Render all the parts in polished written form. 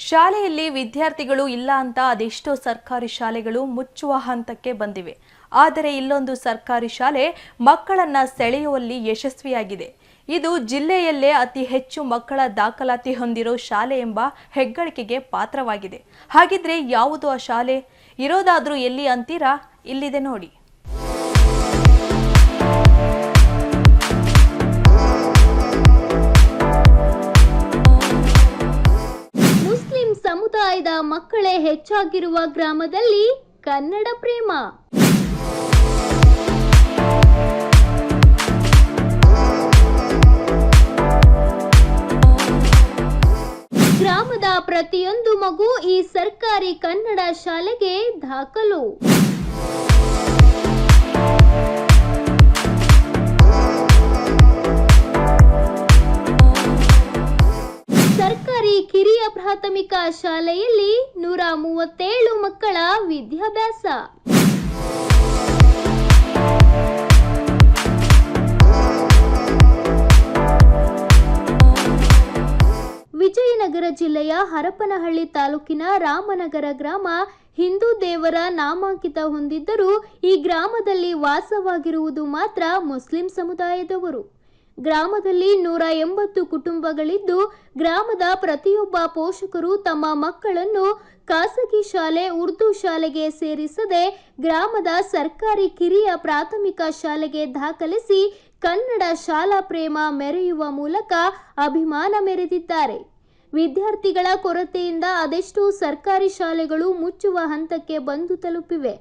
ಶಾಲೆಯಲ್ಲಿ ವಿದ್ಯಾರ್ಥಿಗಳು ಇಲ್ಲ ಅಂತ ಅದೆಷ್ಟೋ ಸರ್ಕಾರಿ ಶಾಲೆಗಳು ಮುಚ್ಚುವ ಹಂತಕ್ಕೆ ಬಂದಿವೆ. ಆದರೆ ಇಲ್ಲೊಂದು ಸರ್ಕಾರಿ ಶಾಲೆ ಮಕ್ಕಳನ್ನ ಸೆಳೆಯುವಲ್ಲಿ ಯಶಸ್ವಿಯಾಗಿದೆ. ಇದು ಜಿಲ್ಲೆಯಲ್ಲೇ ಅತಿ ಹೆಚ್ಚು ಮಕ್ಕಳ ದಾಖಲಾತಿ ಹೊಂದಿರೋ ಶಾಲೆ ಎಂಬ ಹೆಗ್ಗಳಿಕೆಗೆ ಪಾತ್ರವಾಗಿದೆ. ಹಾಗಿದ್ರೆ ಯಾವುದು ಆ ಶಾಲೆ? ಇರೋದಾದ್ರೂ ಎಲ್ಲಿ ಅಂತೀರಾ? ಇಲ್ಲಿದೆ ನೋಡಿ. ಸಮುದಾಯದ ಮಕ್ಕಳೇ ಹೆಚ್ಚಾಗಿರುವ ಗ್ರಾಮದಲ್ಲಿ ಕನ್ನಡ ಪ್ರೇಮ. ಗ್ರಾಮದ ಪ್ರತಿಯೊಂದು ಮಗು ಈ ಸರ್ಕಾರಿ ಕನ್ನಡ ಶಾಲೆಗೆ ದಾಖಲು. ಸರ್ಕಾರಿ ಕಿರಿಯ ಪ್ರಾಥಮಿಕ ಶಾಲೆಯಲ್ಲಿ 137 ಮಕ್ಕಳ ವಿದ್ಯಾಭ್ಯಾಸ. ವಿಜಯನಗರ ಜಿಲ್ಲೆಯ ಹರಪನಹಳ್ಳಿ ತಾಲೂಕಿನ ರಾಮನಗರ ಗ್ರಾಮ ಹಿಂದೂ ದೇವರ ನಾಮಾಂಕಿತ ಹೊಂದಿದ್ದರೂ ಈ ಗ್ರಾಮದಲ್ಲಿ ವಾಸವಾಗಿರುವುದು ಮಾತ್ರ ಮುಸ್ಲಿಂ ಸಮುದಾಯದವರು. ಗ್ರಾಮದಲ್ಲಿ 180 ಕುಟುಂಬಗಳಿದ್ದು ಗ್ರಾಮದ ಪ್ರತಿಯೊಬ್ಬ ಪೋಷಕರು ತಮ್ಮ ಮಕ್ಕಳನ್ನು ಖಾಸಗಿ ಶಾಲೆ, ಉರ್ದು ಶಾಲೆಗೆ ಸೇರಿಸದೆ ಗ್ರಾಮದ ಸರ್ಕಾರಿ ಕಿರಿಯ ಪ್ರಾಥಮಿಕ ಶಾಲೆಗೆ ದಾಖಲಿಸಿ ಕನ್ನಡ ಶಾಲಾ ಪ್ರೇಮ ಮೆರೆಯುವ ಮೂಲಕ ಅಭಿಮಾನ ಮೆರೆದಿದ್ದಾರೆ. ವಿದ್ಯಾರ್ಥಿಗಳ ಕೊರತೆಯಿಂದ ಅದೆಷ್ಟೋ ಸರ್ಕಾರಿ ಶಾಲೆಗಳು ಮುಚ್ಚುವ ಹಂತಕ್ಕೆ ಬಂದು ತಲುಪಿವೆ.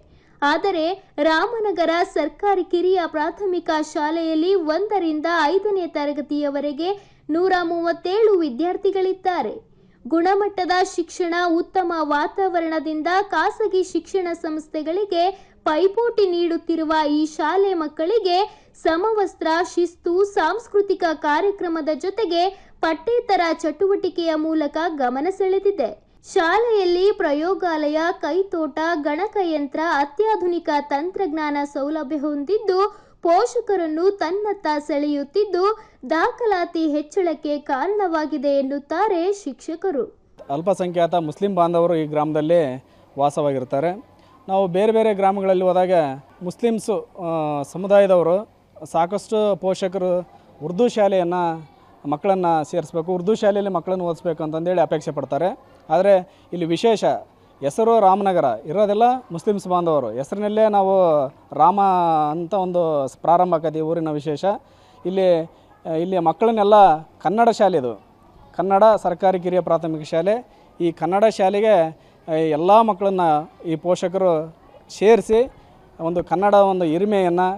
ಆದರೆ ರಾಮನಗರ ಸರ್ಕಾರಿ ಕಿರಿಯ ಪ್ರಾಥಮಿಕ ಶಾಲೆಯಲ್ಲಿ 1ರಿಂದ 5ನೇ ತರಗತಿಯವರೆಗೆ 137 ವಿದ್ಯಾರ್ಥಿಗಳಿದ್ದಾರೆ. ಗುಣಮಟ್ಟದ ಶಿಕ್ಷಣ, ಉತ್ತಮ ವಾತಾವರಣದಿಂದ ಖಾಸಗಿ ಶಿಕ್ಷಣ ಸಂಸ್ಥೆಗಳಿಗೆ ಪೈಪೋಟಿ ನೀಡುತ್ತಿರುವ ಈ ಶಾಲೆ ಮಕ್ಕಳಿಗೆ ಸಮವಸ್ತ್ರ, ಶಿಸ್ತು, ಸಾಂಸ್ಕೃತಿಕ ಕಾರ್ಯಕ್ರಮದ ಜೊತೆಗೆ ಪಠ್ಯೇತರ ಚಟುವಟಿಕೆಯ ಮೂಲಕ ಗಮನ ಸೆಳೆದಿದೆ. ಶಾಲೆಯಲ್ಲಿ ಪ್ರಯೋಗಾಲಯ, ಕೈತೋಟ, ಗಣಕಯಂತ್ರ, ಅತ್ಯಾಧುನಿಕ ತಂತ್ರಜ್ಞಾನ ಸೌಲಭ್ಯ ಹೊಂದಿದ್ದು ಪೋಷಕರನ್ನು ತನ್ನತ್ತ ಸೆಳೆಯುತ್ತಿದ್ದು ದಾಖಲಾತಿ ಹೆಚ್ಚಳಕ್ಕೆ ಕಾರಣವಾಗಿದೆ ಎನ್ನುತ್ತಾರೆ ಶಿಕ್ಷಕರು. ಅಲ್ಪಸಂಖ್ಯಾತ ಮುಸ್ಲಿಂ ಬಾಂಧವರು ಈ ಗ್ರಾಮದಲ್ಲಿ ವಾಸವಾಗಿರ್ತಾರೆ. ನಾವು ಬೇರೆ ಬೇರೆ ಗ್ರಾಮಗಳಲ್ಲಿ ಹೋದಾಗ ಮುಸ್ಲಿಮ್ಸು ಸಮುದಾಯದವರು ಸಾಕಷ್ಟು ಪೋಷಕರು ಉರ್ದು ಶಾಲೆಯನ್ನು ಮಕ್ಕಳನ್ನು ಸೇರಿಸ್ಬೇಕು, ಉರ್ದು ಶಾಲೆಯಲ್ಲಿ ಮಕ್ಕಳನ್ನು ಓದಿಸ್ಬೇಕು ಅಂತಂದೇಳಿ ಅಪೇಕ್ಷೆ ಪಡ್ತಾರೆ. ಆದರೆ ಇಲ್ಲಿ ವಿಶೇಷ ಹೆಸರು ರಾಮನಗರ ಇರೋದೆಲ್ಲ ಮುಸ್ಲಿಮ್ಸ್ ಬಾಂಧವರು ಹೆಸರಿನಲ್ಲೇ ನಾವು ರಾಮ ಅಂತ ಒಂದು ಪ್ರಾರಂಭ ಆಕತಿ ಊರಿನ ವಿಶೇಷ. ಇಲ್ಲಿ ಮಕ್ಕಳನ್ನೆಲ್ಲ ಕನ್ನಡ ಶಾಲೆ, ಇದು ಕನ್ನಡ ಸರ್ಕಾರಿ ಕಿರಿಯ ಪ್ರಾಥಮಿಕ ಶಾಲೆ. ಈ ಕನ್ನಡ ಶಾಲೆಗೆ ಎಲ್ಲ ಮಕ್ಕಳನ್ನು ಈ ಪೋಷಕರು ಸೇರಿಸಿ ಒಂದು ಕನ್ನಡ ಒಂದು ಹಿರಿಮೆಯನ್ನು,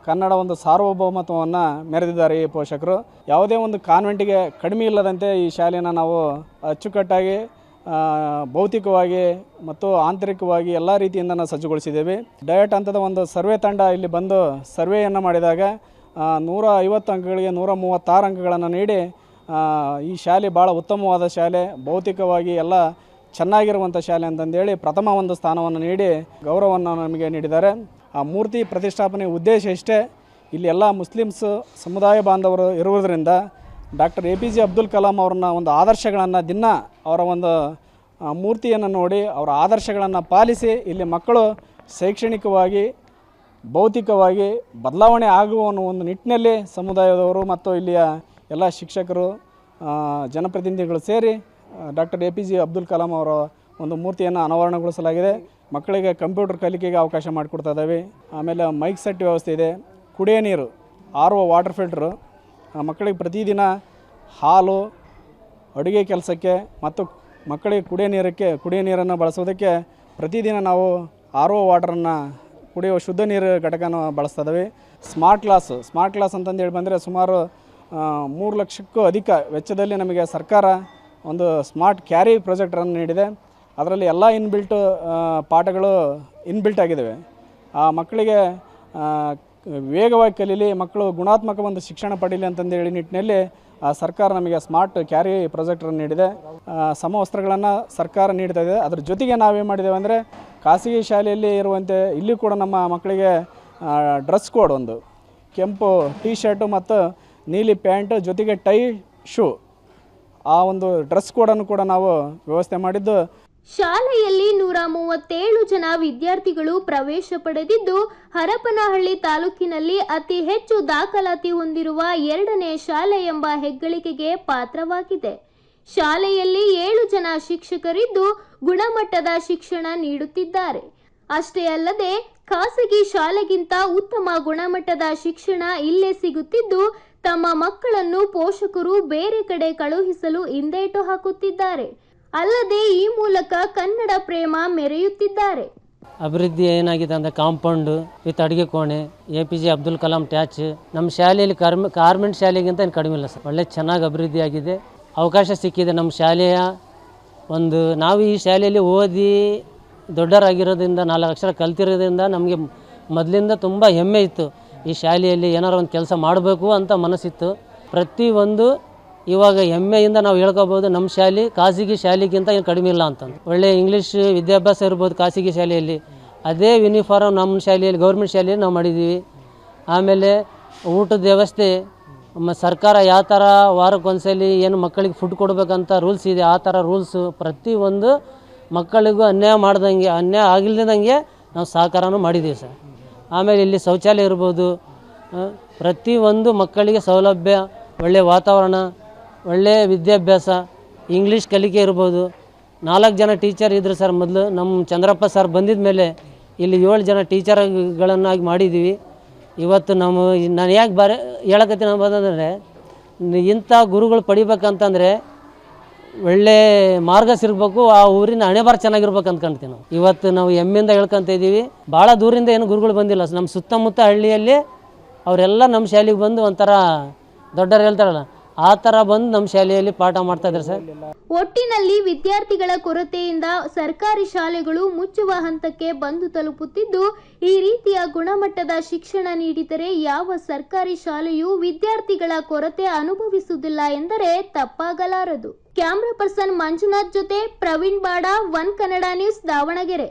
ಕನ್ನಡ ಒಂದು ಸಾರ್ವಭೌಮತ್ವವನ್ನು ಮೆರೆದಿದ್ದಾರೆ ಈ ಪೋಷಕರು. ಯಾವುದೇ ಒಂದು ಕಾನ್ವೆಂಟಿಗೆ ಕಡಿಮೆ ಇಲ್ಲದಂತೆ ಈ ಶಾಲೆಯನ್ನು ನಾವು ಅಚ್ಚುಕಟ್ಟಾಗಿ ಭೌತಿಕವಾಗಿ ಮತ್ತು ಆಂತರಿಕವಾಗಿ ಎಲ್ಲ ರೀತಿಯಿಂದ ನಾವು ಸಜ್ಜುಗೊಳಿಸಿದ್ದೇವೆ. ಡಯಟ್ ಹಂತದ ಒಂದು ಸರ್ವೆ ತಂಡ ಇಲ್ಲಿ ಬಂದು ಸರ್ವೆಯನ್ನು ಮಾಡಿದಾಗ 150 ಅಂಕಗಳಿಗೆ 136 ಅಂಕಗಳನ್ನು ನೀಡಿ ಈ ಶಾಲೆ ಭಾಳ ಉತ್ತಮವಾದ ಶಾಲೆ, ಭೌತಿಕವಾಗಿ ಎಲ್ಲ ಚೆನ್ನಾಗಿರುವಂಥ ಶಾಲೆ ಅಂತಂದೇಳಿ ಪ್ರಥಮ ಒಂದು ಸ್ಥಾನವನ್ನು ನೀಡಿ ಗೌರವವನ್ನು ನಮಗೆ ನೀಡಿದ್ದಾರೆ. ಆ ಮೂರ್ತಿ ಪ್ರತಿಷ್ಠಾಪನೆ ಉದ್ದೇಶ ಇಷ್ಟೇ. ಇಲ್ಲಿ ಎಲ್ಲ ಮುಸ್ಲಿಮ್ಸ್ ಸಮುದಾಯ ಬಾಂಧವರು ಇರುವುದರಿಂದ ಡಾಕ್ಟರ್ APJ ಅಬ್ದುಲ್ ಕಲಾಂ ಅವ್ರನ್ನ ಒಂದು ಆದರ್ಶಗಳನ್ನು ದಿನ ಅವರ ಒಂದು ಮೂರ್ತಿಯನ್ನು ನೋಡಿ ಅವರ ಆದರ್ಶಗಳನ್ನು ಪಾಲಿಸಿ ಇಲ್ಲಿ ಮಕ್ಕಳು ಶೈಕ್ಷಣಿಕವಾಗಿ, ಭೌತಿಕವಾಗಿ ಬದಲಾವಣೆ ಆಗುವ ಒಂದು ನಿಟ್ಟಿನಲ್ಲಿ ಸಮುದಾಯದವರು ಮತ್ತು ಇಲ್ಲಿಯ ಎಲ್ಲ ಶಿಕ್ಷಕರು, ಜನಪ್ರತಿನಿಧಿಗಳು ಸೇರಿ ಡಾಕ್ಟರ್ APJ ಅಬ್ದುಲ್ ಕಲಾಂ ಅವರ ಒಂದು ಮೂರ್ತಿಯನ್ನು ಅನಾವರಣಗೊಳಿಸಲಾಗಿದೆ. ಮಕ್ಕಳಿಗೆ ಕಂಪ್ಯೂಟರ್ ಕಲಿಕೆಗೆ ಅವಕಾಶ ಮಾಡಿಕೊಡ್ತಾ ಇದ್ದಾವೆ. ಆಮೇಲೆ ಮೈಕ್ ಸೆಟ್ ವ್ಯವಸ್ಥೆ ಇದೆ. ಕುಡಿಯೋ ನೀರು, RO ವಾಟರ್ ಫಿಲ್ಟ್ರು, ಮಕ್ಕಳಿಗೆ ಪ್ರತಿದಿನ ಹಾಲು, ಅಡುಗೆ ಕೆಲಸಕ್ಕೆ ಮತ್ತು ಮಕ್ಕಳಿಗೆ ಕುಡಿಯೋ ನೀರನ್ನು ಬಳಸೋದಕ್ಕೆ ಪ್ರತಿದಿನ ನಾವು RO ವಾಟರನ್ನು ಕುಡಿಯುವ ಶುದ್ಧ ನೀರು ಘಟಕನ ಬಳಸ್ತಾ ಇದ್ದಾವೆ. ಸ್ಮಾರ್ಟ್ ಕ್ಲಾಸ್ ಅಂತಂದೇಳಿ ಬಂದರೆ ಸುಮಾರು 3 ಲಕ್ಷಕ್ಕೂ ಅಧಿಕ ವೆಚ್ಚದಲ್ಲಿ ನಮಗೆ ಸರ್ಕಾರ ಒಂದು ಸ್ಮಾರ್ಟ್ ಕ್ಯಾರಿ ಪ್ರೊಜೆಕ್ಟರನ್ನು ನೀಡಿದೆ. ಅದರಲ್ಲಿ ಎಲ್ಲ ಪಾಠಗಳು ಇನ್ಬಿಲ್ಟ್ ಆಗಿದ್ದಾವೆ. ಆ ಮಕ್ಕಳಿಗೆ ವೇಗವಾಗಿ ಕಲೀಲಿ, ಮಕ್ಕಳು ಗುಣಾತ್ಮಕ ಒಂದು ಶಿಕ್ಷಣ ಪಡೀಲಿ ಅಂತಂದೇಳಿ ನಿಟ್ಟಿನಲ್ಲಿ ಸರ್ಕಾರ ನಮಗೆ ಸ್ಮಾರ್ಟ್ ಕ್ಯಾರಿ ಪ್ರೊಜೆಕ್ಟರನ್ನು ನೀಡಿದೆ. ಸಮವಸ್ತ್ರಗಳನ್ನು ಸರ್ಕಾರ ನೀಡ್ತಾ ಇದೆ. ಅದ್ರ ಜೊತೆಗೆ ನಾವೇನು ಮಾಡಿದ್ದೇವೆ ಅಂದರೆ ಖಾಸಗಿ ಶಾಲೆಯಲ್ಲಿ ಇರುವಂತೆ ಇಲ್ಲಿ ಕೂಡ ನಮ್ಮ ಮಕ್ಕಳಿಗೆ ಡ್ರೆಸ್ ಕೋಡ್, ಒಂದು ಕೆಂಪು ಟೀ ಶರ್ಟು ಮತ್ತು ನೀಲಿ ಪ್ಯಾಂಟು ಜೊತೆಗೆ ಟೈ ಶೂ ಆ ಒಂದು ಡ್ರೆಸ್ ಕೋಡನ್ನು ಕೂಡ ನಾವು ವ್ಯವಸ್ಥೆ ಮಾಡಿದ್ದು. ಶಾಲೆಯಲ್ಲಿ 137 ಜನ ವಿದ್ಯಾರ್ಥಿಗಳು ಪ್ರವೇಶ ಪಡೆದಿದ್ದು ಹರಪನಹಳ್ಳಿ ತಾಲೂಕಿನಲ್ಲಿ ಅತಿ ಹೆಚ್ಚು ದಾಖಲಾತಿ ಹೊಂದಿರುವ 2ನೇ ಶಾಲೆ ಎಂಬ ಹೆಗ್ಗಳಿಕೆಗೆ ಪಾತ್ರವಾಗಿದೆ. ಶಾಲೆಯಲ್ಲಿ 7 ಜನ ಶಿಕ್ಷಕರಿದ್ದು ಗುಣಮಟ್ಟದ ಶಿಕ್ಷಣ ನೀಡುತ್ತಿದ್ದಾರೆ. ಅಷ್ಟೇ ಅಲ್ಲದೆ ಖಾಸಗಿ ಶಾಲೆಗಿಂತ ಉತ್ತಮ ಗುಣಮಟ್ಟದ ಶಿಕ್ಷಣ ಇಲ್ಲೇ ಸಿಗುತ್ತಿದ್ದು ತಮ್ಮ ಮಕ್ಕಳನ್ನು ಪೋಷಕರು ಬೇರೆ ಕಡೆ ಕಳುಹಿಸಲು ಹಿಂದೇಟು ಹಾಕುತ್ತಿದ್ದಾರೆ. ಅಲ್ಲದೆ ಈ ಮೂಲಕ ಕನ್ನಡ ಪ್ರೇಮ ಮೆರೆಯುತ್ತಿದ್ದಾರೆ. ಅಭಿವೃದ್ಧಿ ಏನಾಗಿದೆ ಅಂದರೆ ಕಾಂಪೌಂಡು ವಿತ್ ಅಡುಗೆ ಕೋಣೆ, APJ ಅಬ್ದುಲ್ ಕಲಾಂ ಟ್ಯಾಚ್. ನಮ್ಮ ಶಾಲೆಯಲ್ಲಿ ಕಾರ್ಮೆಂಟ್ ಶಾಲೆಗಿಂತ ಏನು ಕಡಿಮೆ ಇಲ್ಲ ಸರ್. ಒಳ್ಳೆ ಚೆನ್ನಾಗಿ ಅಭಿವೃದ್ಧಿ ಆಗಿದೆ, ಅವಕಾಶ ಸಿಕ್ಕಿದೆ. ನಮ್ಮ ಶಾಲೆಯ ನಾವು ಈ ಶಾಲೆಯಲ್ಲಿ ಓದಿ ದೊಡ್ಡರಾಗಿರೋದ್ರಿಂದ 4 ಅಕ್ಷರ ಕಲ್ತಿರೋದ್ರಿಂದ ನಮಗೆ ಮೊದಲಿಂದ ತುಂಬ ಹೆಮ್ಮೆ ಇತ್ತು. ಈ ಶಾಲೆಯಲ್ಲಿ ಏನಾರು ಒಂದು ಕೆಲಸ ಮಾಡಬೇಕು ಅಂತ ಮನಸ್ಸಿತ್ತು. ಪ್ರತಿಯೊಂದು ಇವಾಗ ಹೆಮ್ಮೆಯಿಂದ ನಾವು ಹೇಳ್ಕೋಬೋದು, ನಮ್ಮ ಶಾಲೆ ಖಾಸಗಿ ಶಾಲೆಗಿಂತ ಏನು ಕಡಿಮೆ ಇಲ್ಲ ಅಂತಂದು. ಒಳ್ಳೆಯ ಇಂಗ್ಲೀಷ್ ವಿದ್ಯಾಭ್ಯಾಸ ಇರ್ಬೋದು ಖಾಸಗಿ ಶಾಲೆಯಲ್ಲಿ. ಅದೇ ಯೂನಿಫಾರ್ಮ್ ನಮ್ಮ ಶಾಲೆಯಲ್ಲಿ ಗೌರ್ಮೆಂಟ್ ಶಾಲೆಯಲ್ಲಿ ನಾವು ಮಾಡಿದ್ದೀವಿ. ಆಮೇಲೆ ಊಟದ ವ್ಯವಸ್ಥೆ ಸರ್ಕಾರ ಯಾವ ಥರ ವಾರಕ್ಕೊಂದ್ಸಲಿ ಏನು ಮಕ್ಕಳಿಗೆ ಫುಡ್ ಕೊಡಬೇಕಂತ ರೂಲ್ಸ್ ಇದೆ, ಆ ಥರ ರೂಲ್ಸು ಪ್ರತಿಯೊಂದು ಮಕ್ಕಳಿಗೂ ಅನ್ಯಾಯ ಆಗಿಲ್ದಂಗೆ ನಾವು ಸಹಕಾರನೂ ಮಾಡಿದ್ದೀವಿ ಸರ್. ಆಮೇಲೆ ಇಲ್ಲಿ ಶೌಚಾಲಯ ಇರ್ಬೋದು, ಪ್ರತಿಯೊಂದು ಮಕ್ಕಳಿಗೆ ಸೌಲಭ್ಯ, ಒಳ್ಳೆಯ ವಾತಾವರಣ, ಒಳ್ಳೆಯ ವಿದ್ಯಾಭ್ಯಾಸ, ಇಂಗ್ಲೀಷ್ ಕಲಿಕೆ ಇರ್ಬೋದು. 4 ಜನ ಟೀಚರ್ ಇದ್ದರು ಸರ್ ಮೊದಲು. ನಮ್ಮ ಚಂದ್ರಪ್ಪ ಸರ್ ಬಂದಿದ ಮೇಲೆ ಇಲ್ಲಿ 7 ಜನ ಟೀಚರ್ಗಳನ್ನಾಗಿ ಮಾಡಿದ್ದೀವಿ. ಇವತ್ತು ನಾನು ಯಾಕೆ ಹೇಳಕತ್ತೀನಿ ಅನ್ನೋದಂದರೆ, ಇಂಥ ಗುರುಗಳು ಪಡಿಬೇಕಂತಂದರೆ ಒಳ್ಳೆ ಮಾರ್ಗ ಸಿಗಬೇಕು, ಆ ಊರಿನ ಹಣೆಬರ ಚೆನ್ನಾಗಿರ್ಬೇಕು ಅಂದ್ಕೊಂತೀವಿ ನಾವು. ಇವತ್ತು ನಾವು ಹೆಮ್ಮೆಯಿಂದ ಹೇಳ್ಕೊತ ಇದ್ದೀವಿ. ಭಾಳ ದೂರಿಂದ ಏನು ಗುರುಗಳು ಬಂದಿಲ್ಲ. ನಮ್ಮ ಸುತ್ತಮುತ್ತ ಹಳ್ಳಿಯಲ್ಲಿ ಅವರೆಲ್ಲ ನಮ್ಮ ಶಾಲೆಗೆ ಬಂದು ಒಂಥರ ದೊಡ್ಡರು ಹೇಳ್ತಾರಲ್ಲ ಆ ಥರ ಬಂದು ನಮ್ಮ ಶಾಲೆಯಲ್ಲಿ ಪಾಠ ಮಾಡ್ತಾ ಇದ್ದಾರೆ ಸರ್. ಒಟ್ಟಿನಲ್ಲಿ ವಿದ್ಯಾರ್ಥಿಗಳ ಕೊರತೆಯಿಂದ ಸರ್ಕಾರಿ ಶಾಲೆಗಳು ಮುಚ್ಚುವ ಹಂತಕ್ಕೆ ಬಂದು ತಲುಪುತ್ತಿದ್ದು, ಈ ರೀತಿಯ ಗುಣಮಟ್ಟದ ಶಿಕ್ಷಣ ನೀಡಿದರೆ ಯಾವ ಸರ್ಕಾರಿ ಶಾಲೆಯೂ ವಿದ್ಯಾರ್ಥಿಗಳ ಕೊರತೆ ಅನುಭವಿಸುವುದಿಲ್ಲ ಎಂದರೆ ತಪ್ಪಾಗಲಾರದು. ಕ್ಯಾಮ್ರಾ ಪರ್ಸನ್ ಮಂಜುನಾಥ್ ಜೊತೆ ಪ್ರವೀಣ್ ಬಾಡ, ಒನ್ ಕನ್ನಡ ನ್ಯೂಸ್, ದಾವಣಗೆರೆ.